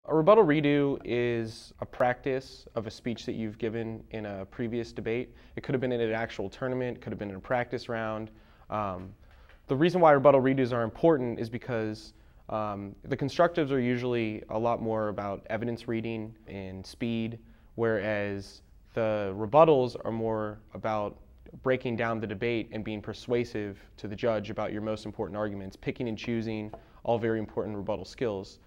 A rebuttal redo is a practice of a speech that you've given in a previous debate. It could have been in an actual tournament, could have been in a practice round. The reason why rebuttal redos are important is because the constructives are usually a lot more about evidence reading and speed, whereas the rebuttals are more about breaking down the debate and being persuasive to the judge about your most important arguments, picking and choosing, all very important rebuttal skills.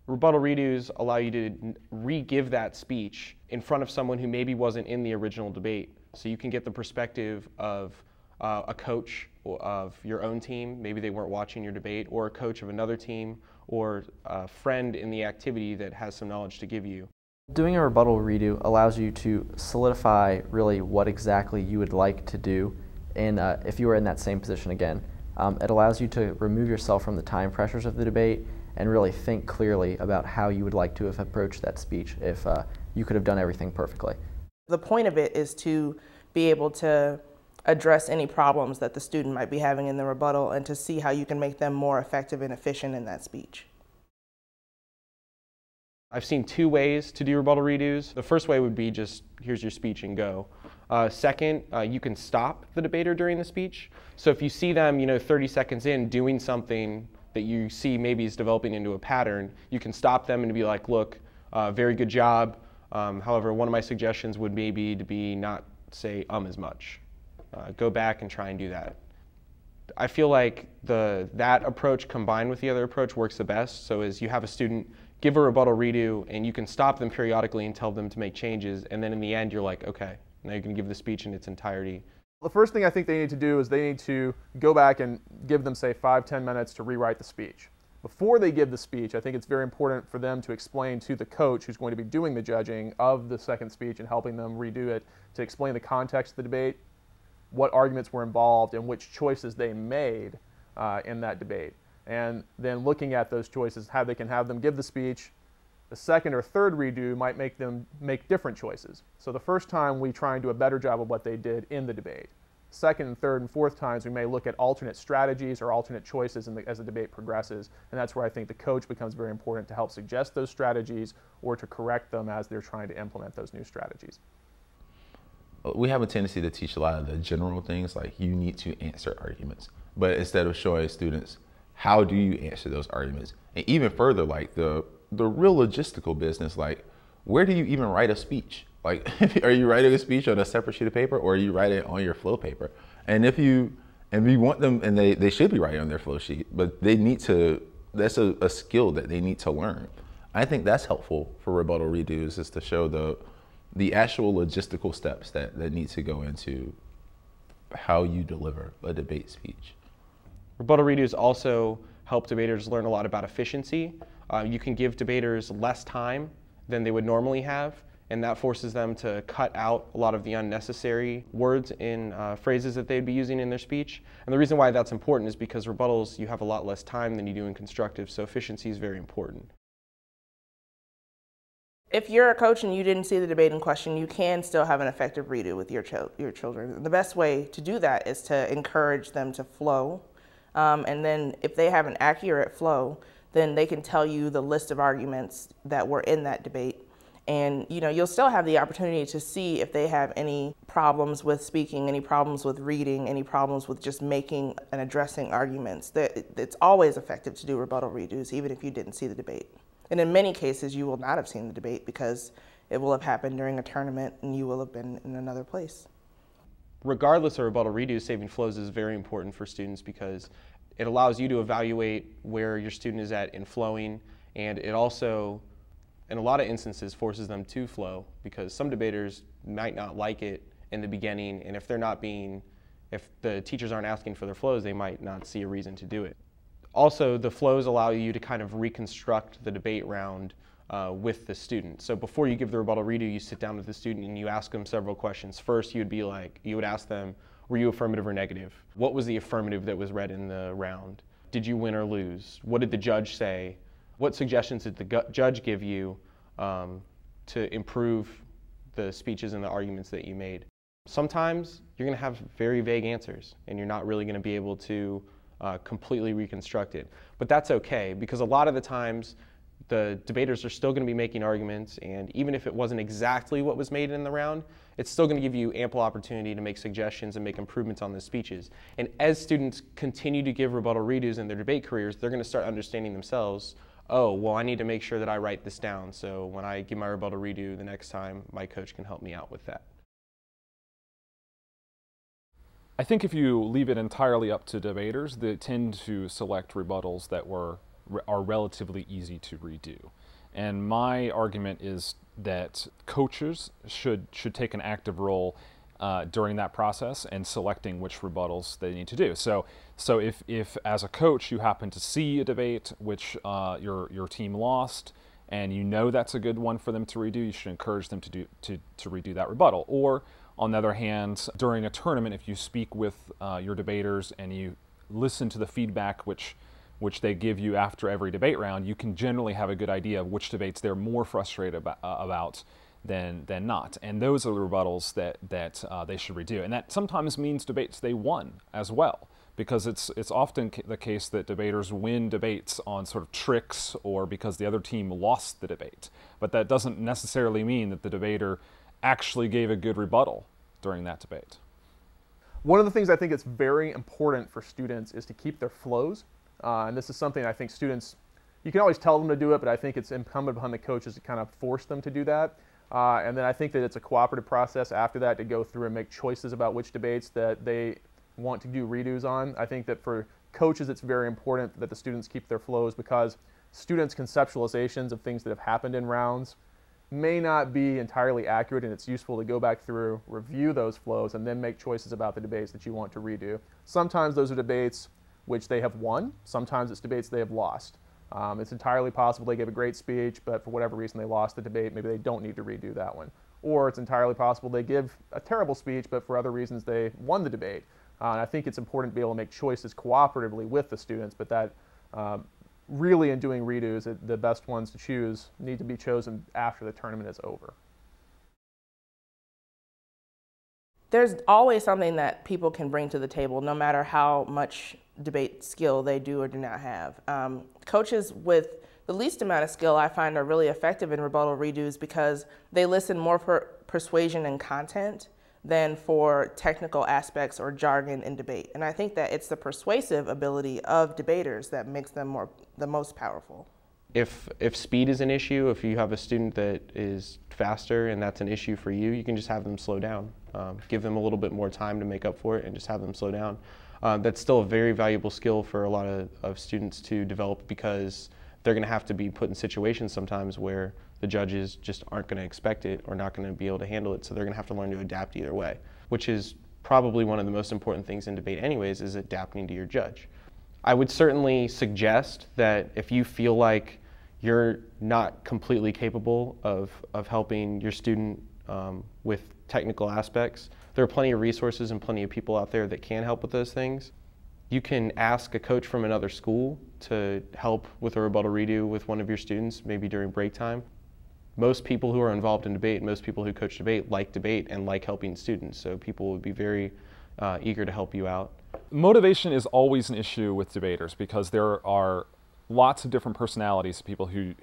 Rebuttal redos allow you to re-give that speech in front of someone who maybe wasn't in the original debate. So you can get the perspective of a coach of your own team, maybe they weren't watching your debate, or a coach of another team, or a friend in the activity that has some knowledge to give you. Doing a rebuttal redo allows you to solidify really what exactly you would like to do, and if you were in that same position again. It allows you to remove yourself from the time pressures of the debate and really think clearly about how you would like to have approached that speech if you could have done everything perfectly. The point of it is to be able to address any problems that the student might be having in the rebuttal and to see how you can make them more effective and efficient in that speech. I've seen two ways to do rebuttal redos. The first way would be just, here's your speech and go. Second, you can stop the debater during the speech. So if you see them, 30 seconds in doing something that you see maybe is developing into a pattern, you can stop them and be like, look, very good job. However, one of my suggestions would maybe to be not say as much. Go back and try and do that. I feel like that approach combined with the other approach works the best. So as you have a student give a rebuttal redo and you can stop them periodically and tell them to make changes, and then in the end you're like, okay, now you can give the speech in its entirety. The first thing I think they need to do is they need to go back and give them, say, 5-10 minutes to rewrite the speech. Before they give the speech, I think it's very important for them to explain to the coach who's going to be doing the judging of the second speech and helping them redo it, to explain the context of the debate, what arguments were involved, and which choices they made in that debate. And then looking at those choices, how they can have them give the speech. The second or third redo might make them make different choices. So the first time we try and do a better job of what they did in the debate. Second and third and fourth times we may look at alternate strategies or alternate choices as the debate progresses, and that's where I think the coach becomes very important to help suggest those strategies or to correct them as they're trying to implement those new strategies. We have a tendency to teach a lot of the general things, like you need to answer arguments, but instead of showing students how do you answer those arguments, and even further, like the real logistical business, like where do you even write a speech? Like, are you writing a speech on a separate sheet of paper, or are you writing it on your flow paper? And if you want them, and they should be writing on their flow sheet, but they need to, that's a skill that they need to learn. I think that's helpful for rebuttal redos, is to show the actual logistical steps that need to go into how you deliver a debate speech. Rebuttal redos also help debaters learn a lot about efficiency. You can give debaters less time than they would normally have, and that forces them to cut out a lot of the unnecessary words and phrases that they'd be using in their speech. And the reason why that's important is because rebuttals, you have a lot less time than you do in constructive, so efficiency is very important. If you're a coach and you didn't see the debate in question, you can still have an effective redo with your children. The best way to do that is to encourage them to flow. And then if they have an accurate flow, then they can tell you the list of arguments that were in that debate. And you'll still have the opportunity to see if they have any problems with speaking, any problems with reading, any problems with just making and addressing arguments. It's always effective to do rebuttal redos, even if you didn't see the debate. And in many cases, you will not have seen the debate because it will have happened during a tournament and you will have been in another place. Regardless of rebuttal redos, saving flows is very important for students because it allows you to evaluate where your student is at in flowing, and it also, in a lot of instances, forces them to flow because some debaters might not like it in the beginning, and if the teachers aren't asking for their flows, they might not see a reason to do it. Also, the flows allow you to kind of reconstruct the debate round with the student. So before you give the rebuttal redo, you sit down with the student and you ask them several questions. First, you would ask them, were you affirmative or negative? What was the affirmative that was read in the round? Did you win or lose? What did the judge say? What suggestions did the judge give you to improve the speeches and the arguments that you made? Sometimes you're going to have very vague answers and you're not really going to be able to completely reconstruct it. But that's okay, because a lot of the times the debaters are still going to be making arguments, and even if it wasn't exactly what was made in the round, it's still going to give you ample opportunity to make suggestions and make improvements on the speeches. And as students continue to give rebuttal redos in their debate careers, they're going to start understanding themselves, oh, well, I need to make sure that I write this down, so when I give my rebuttal redo the next time, my coach can help me out with that. I think if you leave it entirely up to debaters, they tend to select rebuttals that are relatively easy to redo. And my argument is that coaches should take an active role during that process and selecting which rebuttals they need to do. So if as a coach you happen to see a debate which your team lost, and you know that's a good one for them to redo, you should encourage them to redo that rebuttal. Or on the other hand, during a tournament, if you speak with your debaters and you listen to the feedback which they give you after every debate round, you can generally have a good idea of which debates they're more frustrated about than not. And those are the rebuttals that they should redo. And that sometimes means debates they won as well, because it's often the case that debaters win debates on sort of tricks or because the other team lost the debate. But that doesn't necessarily mean that the debater actually gave a good rebuttal during that debate. One of the things I think is very important for students is to keep their flows. And this is something I think students, you can always tell them to do it, but I think it's incumbent upon the coaches to kind of force them to do that. And then I think that it's a cooperative process after that to go through and make choices about which debates that they want to do redos on. I think that for coaches it's very important that the students keep their flows, because students' conceptualizations of things that have happened in rounds may not be entirely accurate, and it's useful to go back through, review those flows, and then make choices about the debates that you want to redo. Sometimes those are debates which they have won. Sometimes it's debates they have lost. It's entirely possible they gave a great speech, but for whatever reason they lost the debate. Maybe they don't need to redo that one. Or it's entirely possible they give a terrible speech, but for other reasons they won the debate. And I think it's important to be able to make choices cooperatively with the students, but that really in doing redos, the best ones to choose need to be chosen after the tournament is over. There's always something that people can bring to the table, no matter how much debate skill they do or do not have. Coaches with the least amount of skill I find are really effective in rebuttal redos because they listen more for persuasion and content than for technical aspects or jargon in debate. And I think that it's the persuasive ability of debaters that makes them the most powerful. If speed is an issue, if you have a student that is faster and that's an issue for you, you can just have them slow down. Give them a little bit more time to make up for it and just have them slow down. That's still a very valuable skill for a lot of students to develop, because they're going to have to be put in situations sometimes where the judges just aren't going to expect it or not going to be able to handle it, so they're going to have to learn to adapt either way, which is probably one of the most important things in debate anyways, is adapting to your judge. I would certainly suggest that if you feel like you're not completely capable of helping your student with technical aspects, there are plenty of resources and plenty of people out there that can help with those things. You can ask a coach from another school to help with a rebuttal redo with one of your students, maybe during break time. Most people who are involved in debate, most people who coach debate like debate and like helping students, so people would be very eager to help you out. Motivation is always an issue with debaters because there are lots of different personalities of people who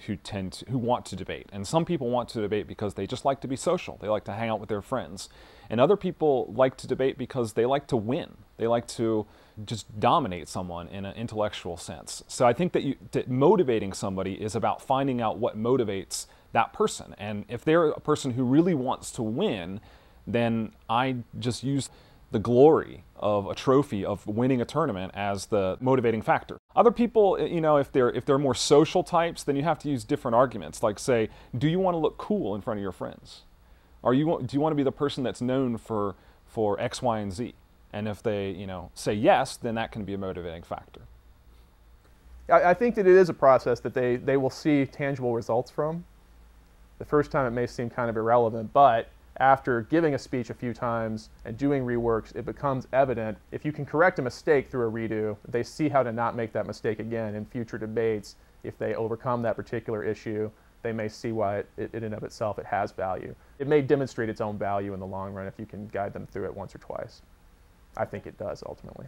want to debate. And some people want to debate because they just like to be social. They like to hang out with their friends. And other people like to debate because they like to win. They like to just dominate someone in an intellectual sense. So I think that motivating somebody is about finding out what motivates that person. And if they're a person who really wants to win, then I just use the glory of a trophy of winning a tournament as the motivating factor. Other people, you know, if they're more social types, then you have to use different arguments. Like, say, do you want to look cool in front of your friends? Do you want to be the person that's known for X, Y, and Z? And if they, you know, say yes, then that can be a motivating factor. I think that it is a process that they will see tangible results from. The first time it may seem kind of irrelevant, but after giving a speech a few times and doing reworks, it becomes evident. If you can correct a mistake through a redo, they see how to not make that mistake again in future debates. If they overcome that particular issue, they may see why it in and of itself it has value. It may demonstrate its own value in the long run if you can guide them through it once or twice. I think it does ultimately.